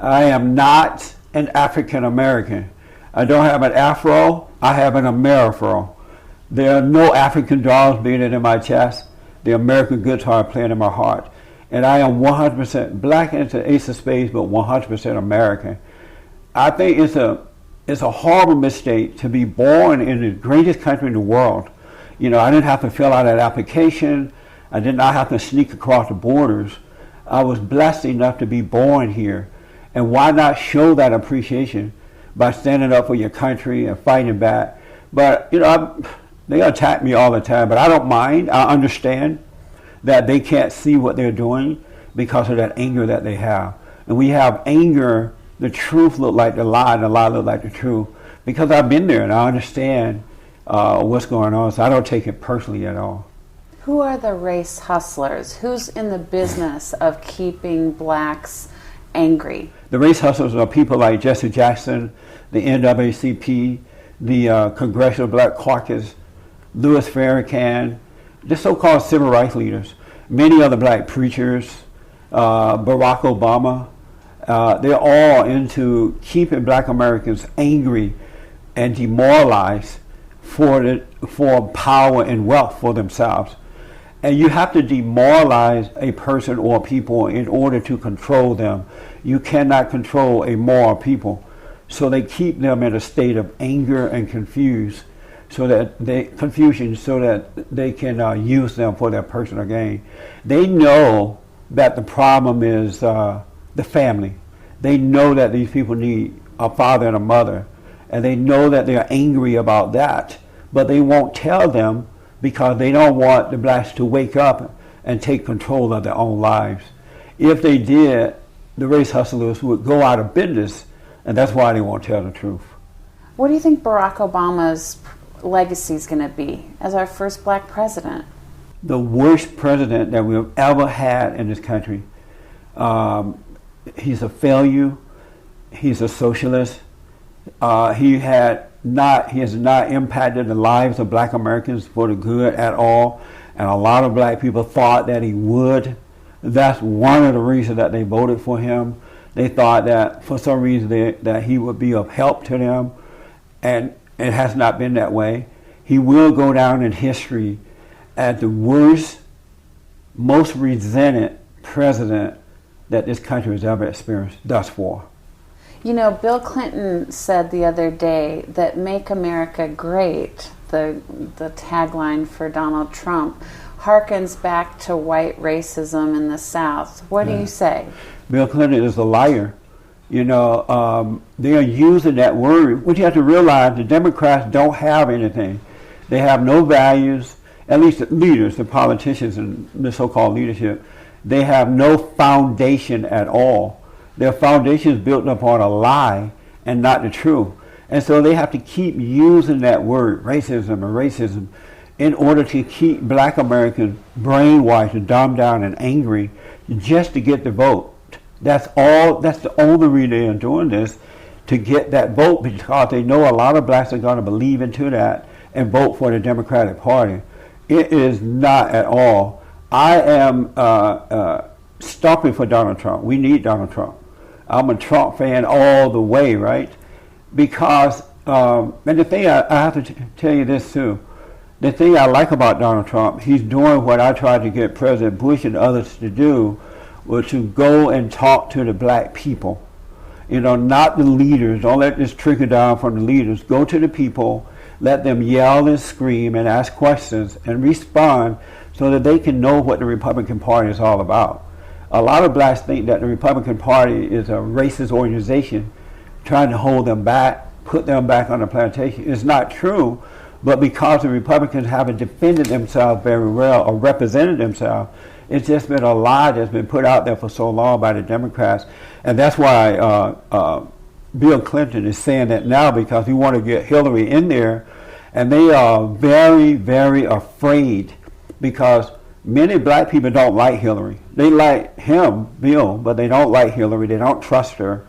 I am not an African American. I don't have an afro, I have an Amerifro. There are no African drums beating in my chest. The American guitar playing in my heart. And I am 100% black into Ace of Spades, but 100% American. I think it's a horrible mistake to be born in the greatest country in the world. You know, I didn't have to fill out an application. I did not have to sneak across the borders. I was blessed enough to be born here. And why not show that appreciation by standing up for your country and fighting back? But, you know, they attack me all the time, but I don't mind. I understand that they can't see what they're doing because of that anger that they have. And we have anger, the truth look like the lie, and the lie look like the truth. Because I've been there and I understand what's going on, so I don't take it personally at all. Who are the race hustlers? Who's in the business of keeping blacks angry? The race hustlers are people like Jesse Jackson, the NAACP, the Congressional Black Caucus, Louis Farrakhan, the so-called civil rights leaders, many other black preachers, Barack Obama. They're all into keeping black Americans angry and demoralized for power and wealth for themselves. And you have to demoralize a person or people in order to control them. You cannot control a moral people. So they keep them in a state of anger and confusion so that they can use them for their personal gain. They know that the problem is the family. They know that these people need a father and a mother, and they know that they're angry about that, but they won't tell them because they don't want the blacks to wake up and take control of their own lives. If they did, the race hustlers would go out of business, and that's why they won't tell the truth. What do you think Barack Obama's legacy is going to be as our first black president? The worst president that we've ever had in this country. He's a failure. He's a socialist. He has not impacted the lives of black Americans for the good at all. And a lot of black people thought that he would. That's one of the reasons that they voted for him. They thought that for some reason that he would be of help to them. And it has not been that way. He will go down in history as the worst, most resented president that this country has ever experienced thus far. You know, Bill Clinton said the other day that "Make America Great," the tagline for Donald Trump, harkens back to white racism in the South. What do you say? Bill Clinton is a liar. You know, they are using that word. What you have to realize, the Democrats don't have anything. They have no values, at least the leaders, the politicians and the so-called leadership. They have no foundation at all. Their foundation is built upon a lie and not the truth. And so they have to keep using that word, racism, in order to keep black Americans brainwashed and dumbed down and angry just to get the vote. That's all. That's the only reason they're doing this, to get that vote, because they know a lot of blacks are going to believe into that and vote for the Democratic Party. It is not at all. I am stopping for Donald Trump. We need Donald Trump. I'm a Trump fan all the way, right? Because, and the thing I have to tell you this too, the thing I like about Donald Trump, he's doing what I tried to get President Bush and others to do, was to go and talk to the black people. You know, not the leaders. Don't let this trickle down from the leaders. Go to the people, let them yell and scream and ask questions and respond so that they can know what the Republican Party is all about. A lot of blacks think that the Republican Party is a racist organization trying to hold them back, put them back on the plantation. It's not true, but because the Republicans haven't defended themselves very well or represented themselves, it's just been a lie that's been put out there for so long by the Democrats. And that's why Bill Clinton is saying that now, because he want to get Hillary in there. And they are very, very afraid, because many black people don't like Hillary. They like him, Bill, but they don't like Hillary. They don't trust her.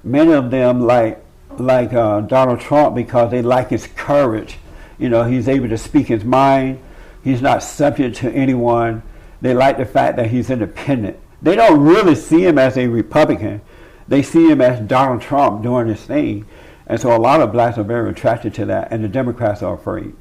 Many of them like Donald Trump because they like his courage. You know, he's able to speak his mind. He's not subject to anyone. They like the fact that he's independent. They don't really see him as a Republican. they see him as Donald Trump doing his thing. And so a lot of blacks are very attracted to that, and the Democrats are afraid.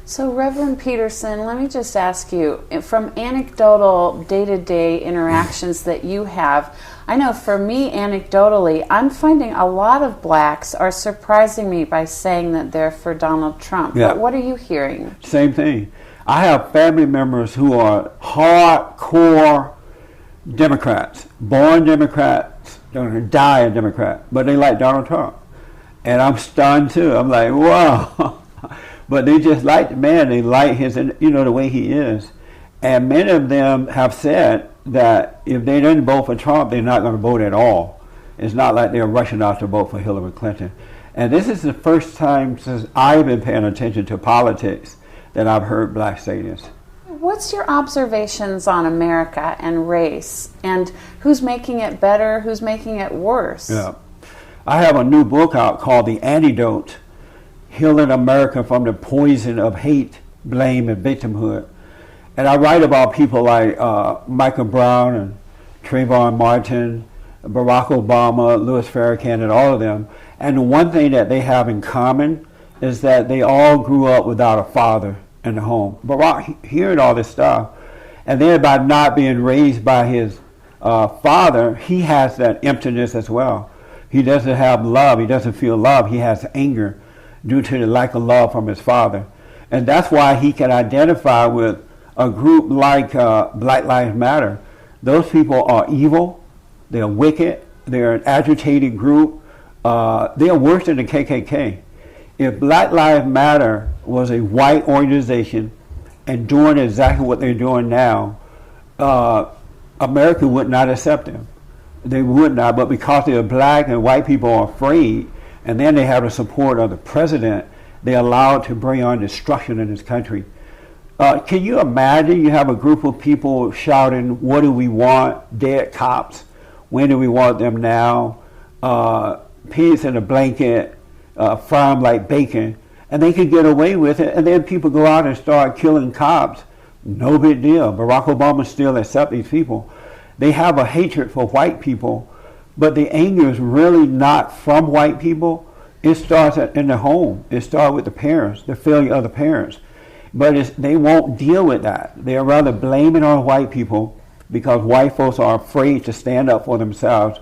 So, Reverend Peterson, let me just ask you, from anecdotal day-to-day interactions that you have, I know for me, anecdotally, I'm finding a lot of blacks are surprising me by saying that they're for Donald Trump. Yeah. But what are you hearing? Same thing. I have family members who are hardcore Democrats, born Democrats, they're going to die a Democrat, but they like Donald Trump. And I'm stunned too. I'm like, wow. But they just like the man. They like his, the way he is. And many of them have said that if they didn't vote for Trump, they're not going to vote at all. It's not like they're rushing out to vote for Hillary Clinton. And this is the first time since I've been paying attention to politics that I've heard blacks say this. What's your observations on America and race? And who's making it better? Who's making it worse? Yeah. I have a new book out called The Antidote, Healing America from the Poison of Hate, Blame, and Victimhood. And I write about people like Michael Brown and Trayvon Martin, Barack Obama, Louis Farrakhan, and all of them. And the one thing that they have in common is that they all grew up without a father in the home. Barack, hearing all this stuff, and then by not being raised by his father, he has that emptiness as well. He doesn't have love. He doesn't feel love. He has anger due to the lack of love from his father. And that's why he can identify with a group like Black Lives Matter. Those people are evil. They're wicked. They're an agitated group. They are worse than the KKK. If Black Lives Matter was a white organization and doing exactly what they're doing now, America would not accept them. They would not, but because they're black and white people are afraid, and then they have the support of the president, they're allowed to bring on destruction in this country. Can you imagine you have a group of people shouting, what do we want? Dead cops. When do we want them now? Pigs in a blanket, fry them like bacon. And they can get away with it, and then people go out and start killing cops. No big deal. Barack Obama still accepts these people. They have a hatred for white people, but the anger is really not from white people. It starts in the home. It starts with the parents, the failure of the parents. But they won't deal with that. They're rather blaming on white people because white folks are afraid to stand up for themselves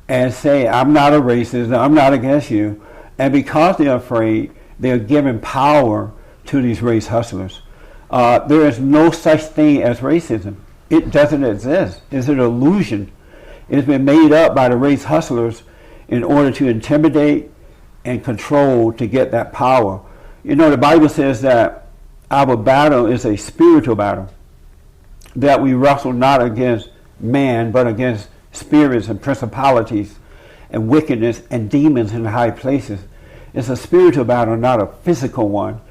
and say, I'm not a racist, I'm not against you. And because they're afraid, they're giving power to these race hustlers. There is no such thing as racism. It doesn't exist. It's an illusion. It's been made up by the race hustlers in order to intimidate and control to get that power. You know, the Bible says that our battle is a spiritual battle, that we wrestle not against man, but against spirits and principalities and wickedness and demons in high places. It's a spiritual battle, not a physical one.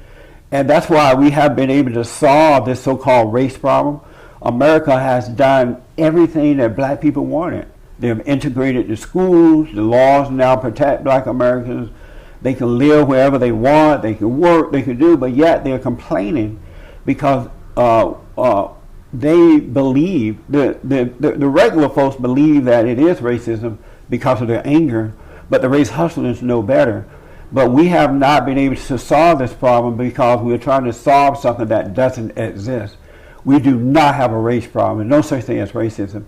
And that's why we have been able to solve this so-called race problem. America has done everything that black people wanted. They've integrated the schools, the laws now protect black Americans. They can live wherever they want, they can work, they can do, but yet they're complaining because they believe, the regular folks believe that it is racism because of their anger, but the race hustlers know better. But we have not been able to solve this problem because we're trying to solve something that doesn't exist. We do not have a race problem. No such thing as racism.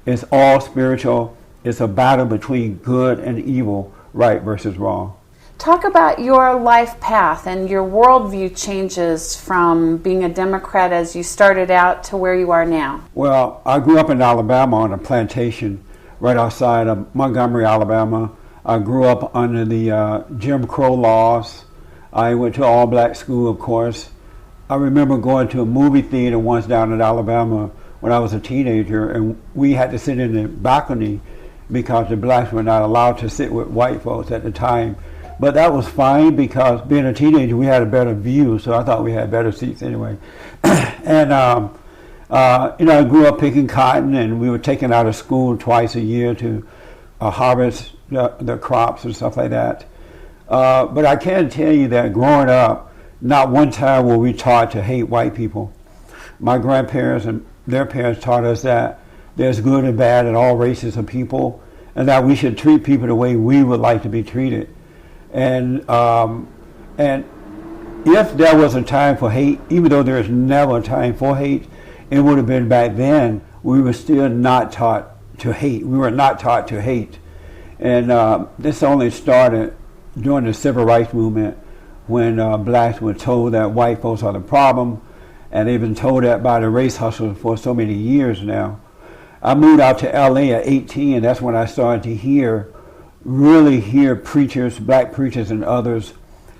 It's all spiritual. It's a battle between good and evil, right versus wrong. Talk about your life path and your worldview changes from being a Democrat as you started out to where you are now. Well, I grew up in Alabama on a plantation right outside of Montgomery, Alabama. I grew up under the Jim Crow laws. I went to all-black school, of course. I remember going to a movie theater once down in Alabama when I was a teenager, and we had to sit in the balcony because the blacks were not allowed to sit with white folks at the time. But that was fine because being a teenager, we had a better view, so I thought we had better seats anyway. And I grew up picking cotton, and we were taken out of school twice a year to harvest the crops and stuff like that. But I can tell you that growing up, not one time were we taught to hate white people. My grandparents and their parents taught us that there's good and bad in all races of people, and that we should treat people the way we would like to be treated. And if there was a time for hate, even though there is never a time for hate, it would have been back then. We were still not taught to hate. We were not taught to hate. And this only started during the civil rights movement, when blacks were told that white folks are the problem, and they've been told that by the race hustlers for so many years now. I moved out to LA at 18, and that's when I started to really hear preachers, black preachers and others,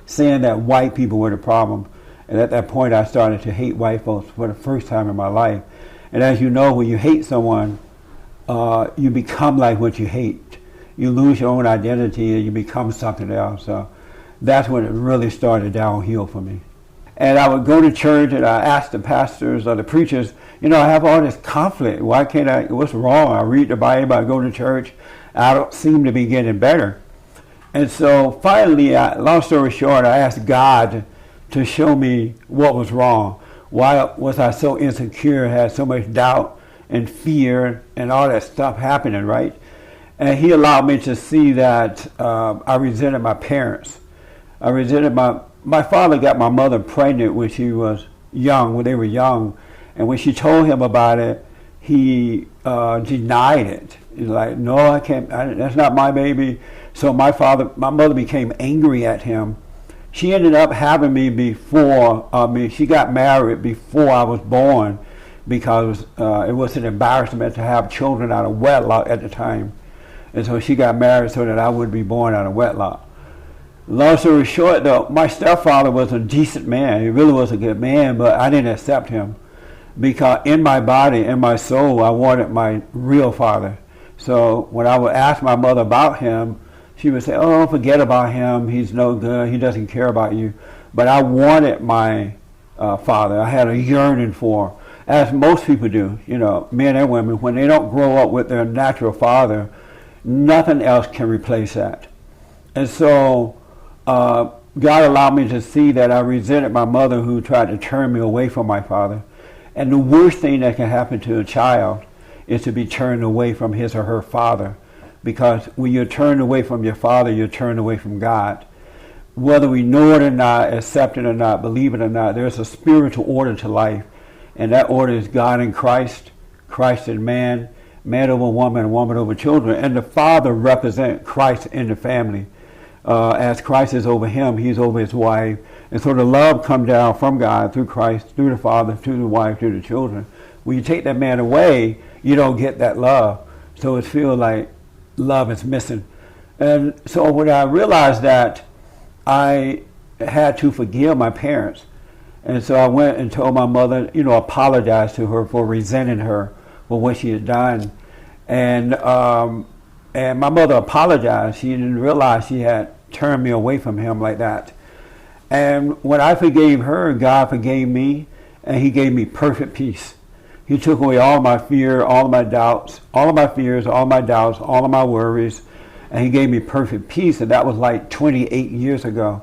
saying that white people were the problem. And at that point, I started to hate white folks for the first time in my life. And as you know, when you hate someone, you become like what you hate. You lose your own identity and you become something else. So that's when it really started downhill for me. And I would go to church and I asked the pastors or the preachers, I have all this conflict. Why can't what's wrong? I read the Bible, I go to church, I don't seem to be getting better. And so finally, long story short, I asked God to show me what was wrong. Why was I so insecure, had so much doubt and fear and all that stuff happening, right? And he allowed me to see that I resented my parents. I resented my father got my mother pregnant when she was young, when they were young. And when she told him about it, he denied it. He's like, no, I can't, that's not my baby. So my mother became angry at him. She ended up having me she got married before I was born, because it was an embarrassment to have children out of wedlock at the time. And so she got married so that I would be born out of wedlock. Long story short, though, my stepfather was a decent man. He really was a good man, but I didn't accept him, because in my body, in my soul, I wanted my real father. So when I would ask my mother about him, she would say, oh, forget about him. He's no good. He doesn't care about you. But I wanted my father. I had a yearning for him, as most people do, men and women. When they don't grow up with their natural father, nothing else can replace that. And so God allowed me to see that I resented my mother, who tried to turn me away from my father. And the worst thing that can happen to a child is to be turned away from his or her father. Because when you're turned away from your father, you're turned away from God. Whether we know it or not, accept it or not, believe it or not, there's a spiritual order to life. And that order is God in Christ, Christ in man, man over woman, and woman over children. And the father represents Christ in the family. As Christ is over him, he's over his wife. And so the love comes down from God through Christ, through the father, to the wife, to the children. When you take that man away, you don't get that love. So it feels like love is missing. And so when I realized that, I had to forgive my parents. And so I went and told my mother, apologized to her for resenting her for what she had done. And my mother apologized. She didn't realize she had turned me away from him like that. And when I forgave her, God forgave me, and he gave me perfect peace. He took away all my fear, all of my doubts, all of my fears, all of my doubts, all of my worries, and he gave me perfect peace. And that was like 28 years ago.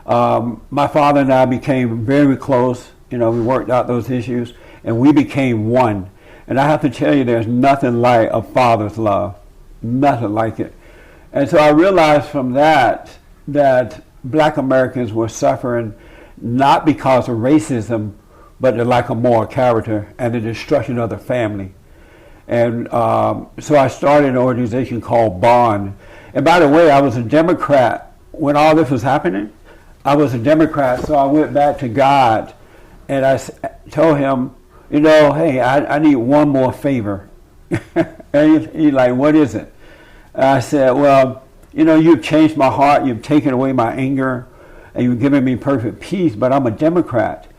My father and I became very close. We worked out those issues, and we became one. And I have to tell you, there's nothing like a father's love. Nothing like it. And so I realized from that black Americans were suffering not because of racism, but the lack of moral character and the destruction of the family. And so I started an organization called Bond. And by the way, I was a Democrat when all this was happening. I was a Democrat, so I went back to God and I told him, hey, I need one more favor. And he's like, what is it? I said, well, you've changed my heart, you've taken away my anger, and you've given me perfect peace, but I'm a Democrat,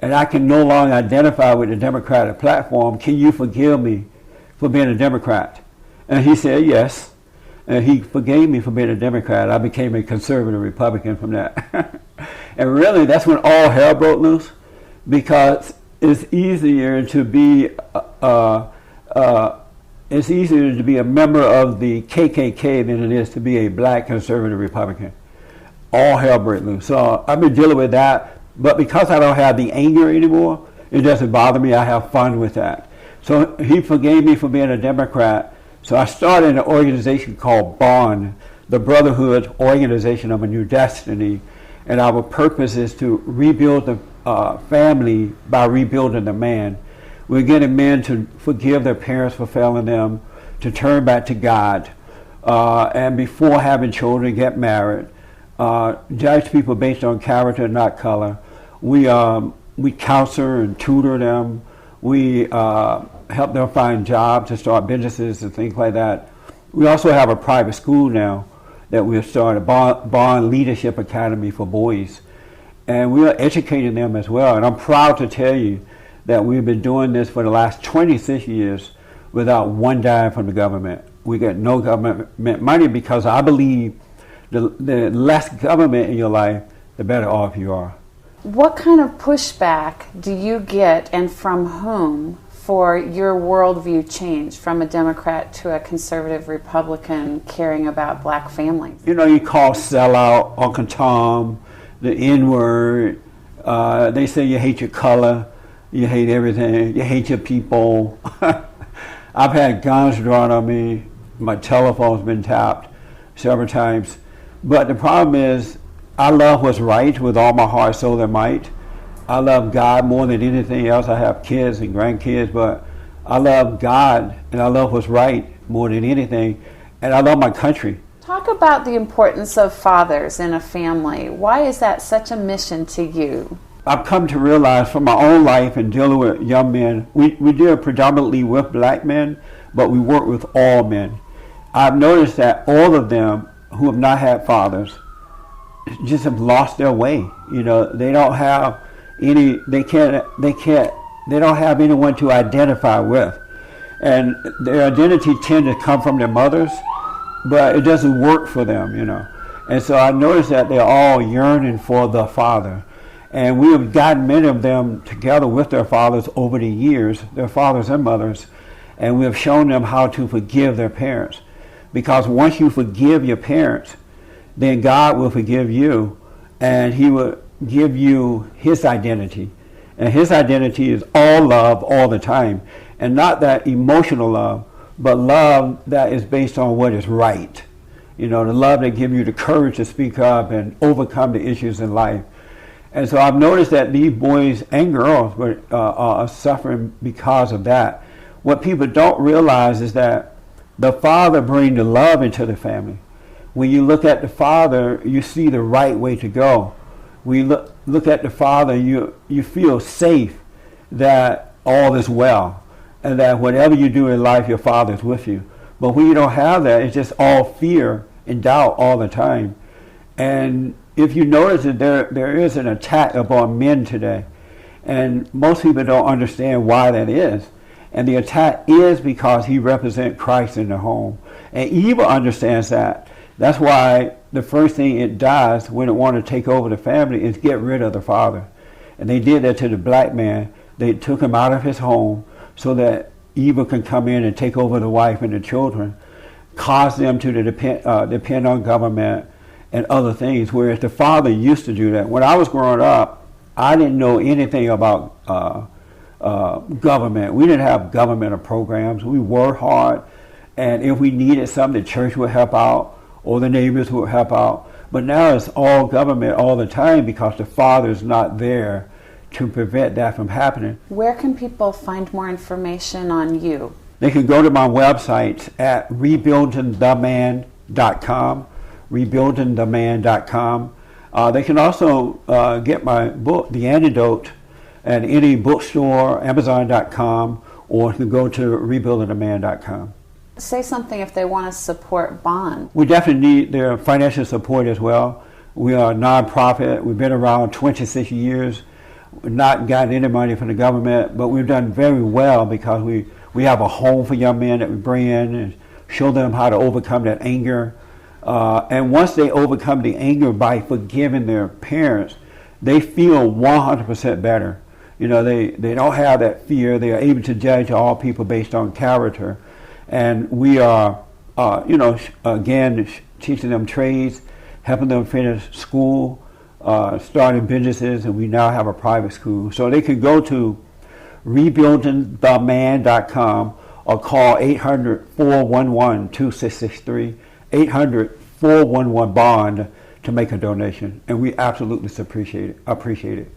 and I can no longer identify with the Democratic platform. Can you forgive me for being a Democrat? And he said yes, and he forgave me for being a Democrat. I became a conservative Republican from that. And really, that's when all hell broke loose, because it's easier to be a member of the KKK than it is to be a black conservative Republican. All hell broke loose. So I've been dealing with that, but because I don't have the anger anymore, it doesn't bother me. I have fun with that. So he forgave me for being a Democrat, So I started an organization called Bond, the Brotherhood Organization of a New Destiny. And our purpose is to rebuild the family by rebuilding the man. We're getting men to forgive their parents for failing them, to turn back to God, and before having children, get married. Judge people based on character, not color. We counsel and tutor them. We help them find jobs to start businesses and things like that. We also have a private school now that we have started, Bond Leadership Academy for boys. And we are educating them as well. And I'm proud to tell you that we've been doing this for the last 26 years without one dime from the government. We get no government money because I believe the less government in your life, the better off you are. What kind of pushback do you get, and from whom, for your worldview change from a Democrat to a conservative Republican caring about black families? You know, you call sellout, Uncle Tom, the N-word. They say you hate your color, you hate everything, you hate your people. I've had guns drawn on me. My telephone's been tapped several times. But the problem is, I love what's right with all my heart, soul, and might. I love God more than anything else. I have kids and grandkids, but I love God and I love what's right more than anything. And I love my country. Talk about the importance of fathers in a family. Why is that such a mission to you? I've come to realize from my own life and dealing with young men, we deal predominantly with black men, but we work with all men. I've noticed that all of them who have not had fathers just have lost their way. You know, they don't have any, they don't have anyone to identify with. And their identity tend to come from their mothers, but it doesn't work for them, you know. And so I noticed that they're all yearning for the father. And we have gotten many of them together with their fathers over the years, their fathers and mothers, and we have shown them how to forgive their parents. Because once you forgive your parents, then God will forgive you, and He will give you His identity. And His identity is all love all the time. And not that emotional love, but love that is based on what is right. You know, the love that gives you the courage to speak up and overcome the issues in life. And so I've noticed that these boys and girls are suffering because of that. What people don't realize is that the father brings the love into the family. When you look at the father, you see the right way to go. When you look at the father, you feel safe that all is well, and that whatever you do in life, your father is with you. But when you don't have that, it's just all fear and doubt all the time. And if you notice that there is an attack upon men today, and most people don't understand why that is. And the attack is because he represents Christ in the home. And evil understands that. That's why the first thing it does when it wants to take over the family is get rid of the father. And they did that to the black man. They took him out of his home so that evil can come in and take over the wife and the children, cause them to depend on government and other things, whereas the father used to do that. When I was growing up, I didn't know anything about government. We didn't have governmental programs. We worked hard, and if we needed something, the church would help out, or the neighbors would help out. But now it's all government all the time because the father's not there to prevent that from happening. Where can people find more information on you? They can go to my website at rebuildingtheman.com, rebuildingtheman.com. They can also get my book, The Antidote, at any bookstore, Amazon.com, or you can go to rebuildingtheman.com. Say something if they want to support Bond. We definitely need their financial support as well. We are a nonprofit. We've been around 26 years. We've not gotten any money from the government, but we've done very well because we have a home for young men that we bring in and show them how to overcome that anger. And once they overcome the anger by forgiving their parents, they feel 100% better. You know, they don't have that fear. They are able to judge all people based on character. And we are, again, teaching them trades, helping them finish school, starting businesses, and we now have a private school. So they can go to rebuildingtheman.com, or call 800-411-2663, 800-411-BOND to make a donation. And we absolutely appreciate it.